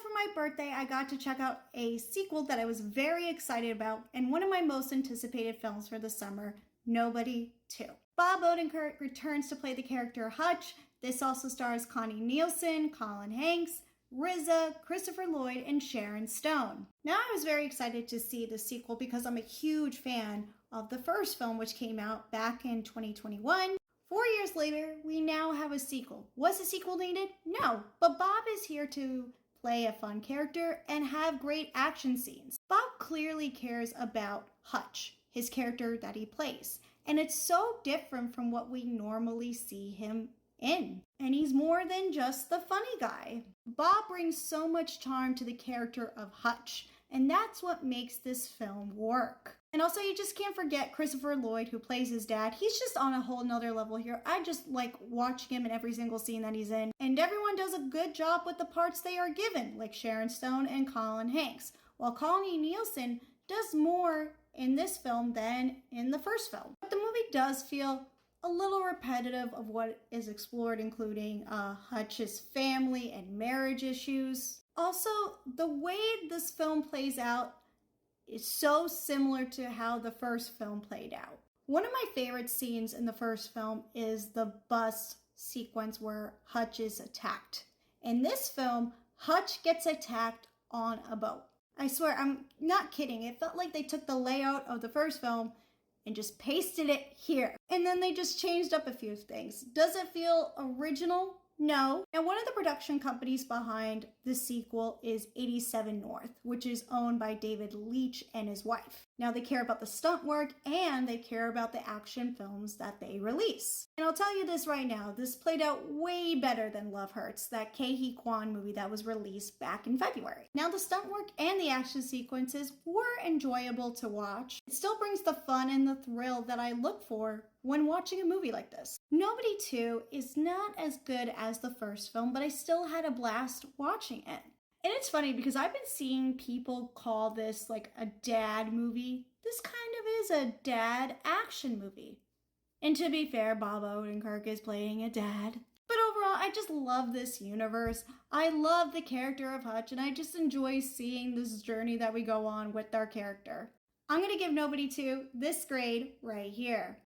for my birthday, I got to check out a sequel that I was very excited about and one of my most anticipated films for the summer, Nobody 2. Bob Odenkirk returns to play the character Hutch. This also stars Connie Nielsen, Colin Hanks, RZA, Christopher Lloyd, and Sharon Stone. Now, I was very excited to see the sequel because I'm a huge fan of the first film, which came out back in 2021. 4 years later, we now have a sequel. Was a sequel needed? No, but Bob is here to play a fun character and have great action scenes. Bob clearly cares about Hutch, his character that he plays, and it's so different from what we normally see him in. And he's more than just the funny guy. Bob brings so much charm to the character of Hutch, and that's what makes this film work. And also, you just can't forget Christopher Lloyd, who plays his dad. He's just on a whole nother level here. I just like watching him in every single scene that he's in. And everyone does a good job with the parts they are given, like Sharon Stone and Colin Hanks. While Connie Nielsen does more in this film than in the first film. But the movie does feel a little repetitive of what is explored, including Hutch's family and marriage issues. Also, the way this film plays out is so similar to how the first film played out. One of my favorite scenes in the first film is the bus sequence where Hutch is attacked. In this film, Hutch gets attacked on a boat. I swear, I'm not kidding. It felt like they took the layout of the first film and just pasted it here. And then they just changed up a few things. Does it feel original? No. And one of the production companies behind the sequel is 87 North, which is owned by David Leitch and his wife. Now, they care about the stunt work and they care about the action films that they release. And I'll tell you this right now, this played out way better than Love Hurts, that Ke Huy Quan movie that was released back in February. Now, the stunt work and the action sequences were enjoyable to watch. It still brings the fun and the thrill that I look for when watching a movie like this. Nobody 2 is not as good as the first film, but I still had a blast watching it. And it's funny because I've been seeing people call this like a dad movie. This kind of is a dad action movie. And to be fair, Bob Odenkirk is playing a dad. But overall, I just love this universe. I love the character of Hutch, and I just enjoy seeing this journey that we go on with our character. I'm going to give Nobody 2 this grade right here.